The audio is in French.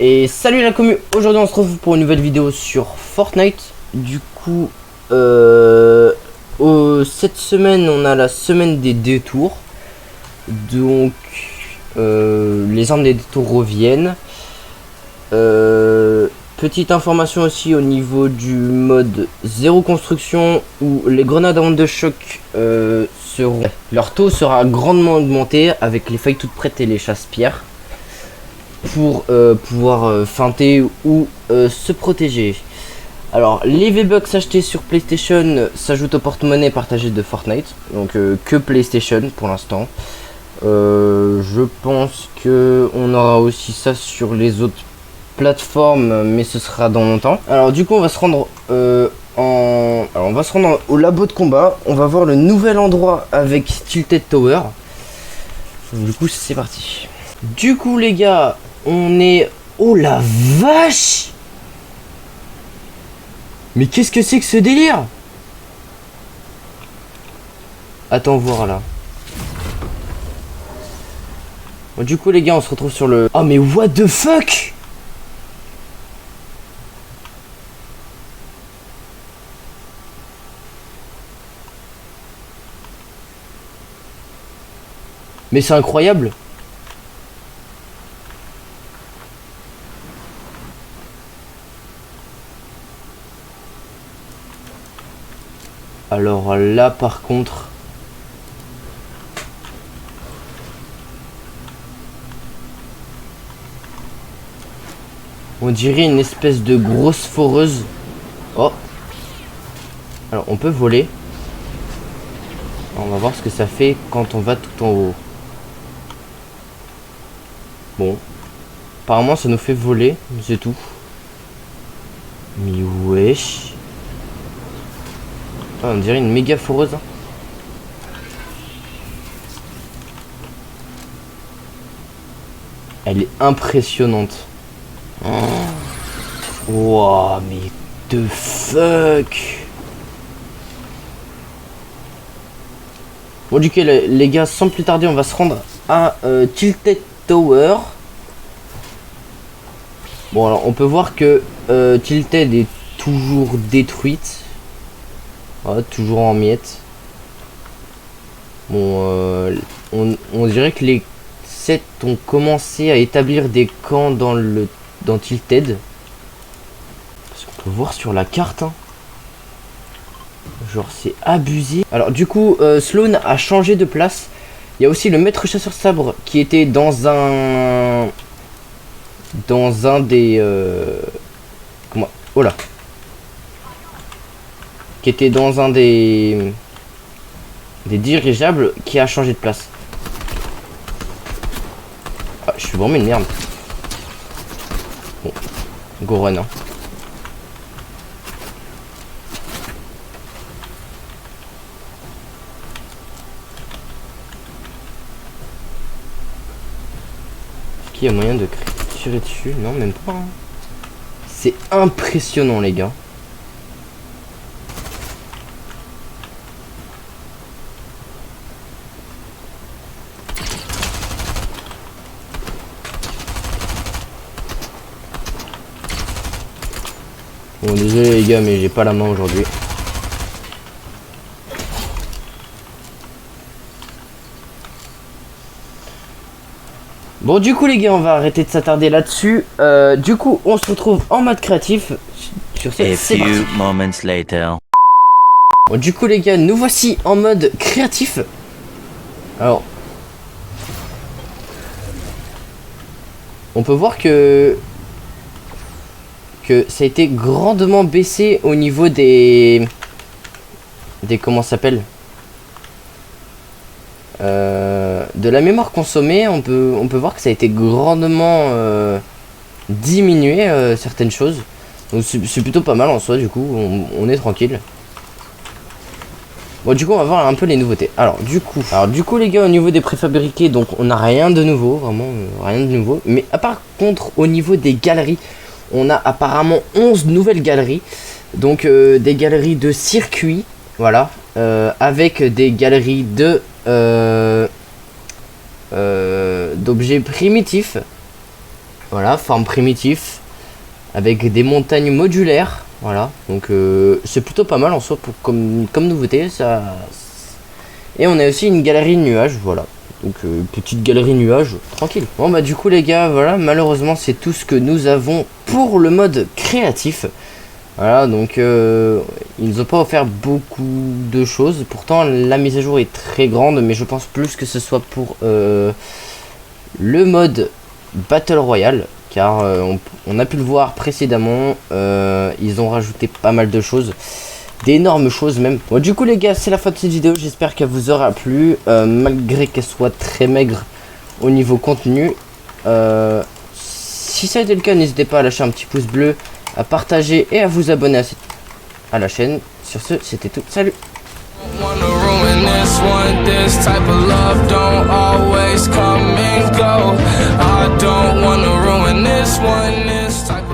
Et salut la commu, aujourd'hui on se retrouve pour une nouvelle vidéo sur Fortnite. Du coup, cette semaine on a la semaine des détours. Donc, les armes des détours reviennent. Petite information aussi au niveau du mode zéro construction où les grenades à ondes de choc leur taux sera grandement augmenté avec les feuilles toutes prêtes et les chasse-pierres pour pouvoir feinter ou se protéger. Alors les V-Bucks achetés sur PlayStation s'ajoutent au porte-monnaie partagé de Fortnite, donc que PlayStation pour l'instant. Je pense que on aura aussi ça sur les autres plateformes, mais ce sera dans longtemps. Alors du coup on va se rendre au labo de combat. On va voir le nouvel endroit avec Tilted Tower. Du coup c'est parti. Du coup les gars, on est... Oh la vache! Mais qu'est-ce que c'est que ce délire? Attends voir là. Bon, du coup les gars on se retrouve sur le... Oh mais what the fuck? Mais c'est incroyable. Alors là par contre... On dirait une espèce de grosse foreuse. Oh. Alors on peut voler. On va voir ce que ça fait quand on va tout en haut. Bon. Apparemment ça nous fait voler, c'est tout. Mais wesh. Ah, on dirait une méga foreuse. Elle est impressionnante. Wow, mais the fuck. Bon du coup les gars, sans plus tarder on va se rendre à Tilted Tower. Bon alors on peut voir que Tilted est toujours détruite. Ah, toujours en miettes. Bon on dirait que les 7 ont commencé à établir des camps dans Tilted. Parce qu'on peut voir sur la carte hein. Genre c'est abusé. Alors du coup Sloan a changé de place. Il y a aussi le maître chasseur sabre qui était dans un des comment... Oh là. Qui était dans un des dirigeables qui a changé de place. Ah, je suis vraiment une merde. Bon, go run hein. Il y a moyen de tirer dessus? Non, même pas. Hein. C'est impressionnant, les gars. Bon, désolé, les gars, mais j'ai pas la main aujourd'hui. Bon du coup les gars on va arrêter de s'attarder là-dessus. Du coup on se retrouve en mode créatif. Sur cette Bon du coup les gars nous voici en mode créatif. Alors on peut voir que ça a été grandement baissé au niveau des comment ça s'appelle, de la mémoire consommée. On peut voir que ça a été grandement diminué certaines choses. Donc c'est plutôt pas mal en soi. Du coup on est tranquille. Bon du coup on va voir un peu les nouveautés. Alors du coup les gars, au niveau des préfabriqués, donc on n'a rien de nouveau, vraiment rien de nouveau. Mais par contre au niveau des galeries, on a apparemment 11 nouvelles galeries. Donc des galeries de circuits, voilà, avec des galeries de d'objets primitifs. Voilà, farm primitif avec des montagnes modulaires. Voilà, donc c'est plutôt pas mal en soi pour, comme nouveauté. Ça. Et on a aussi une galerie de nuages, voilà. Donc petite galerie nuages, tranquille. Bon bah du coup les gars, voilà, malheureusement c'est tout ce que nous avons pour le mode créatif. Voilà, donc ils nous ont pas offert beaucoup de choses. Pourtant la mise à jour est très grande, mais je pense plus que ce soit pour le mode Battle Royale. Car on a pu le voir précédemment, ils ont rajouté pas mal de choses. D'énormes choses même. Bon du coup les gars, c'est la fin de cette vidéo, j'espère qu'elle vous aura plu, malgré qu'elle soit très maigre au niveau contenu. Si ça a été le cas, n'hésitez pas à lâcher un petit pouce bleu, à partager et à vous abonner à la chaîne. Sur ce, c'était tout, salut. I don't wanna ruin this one, this type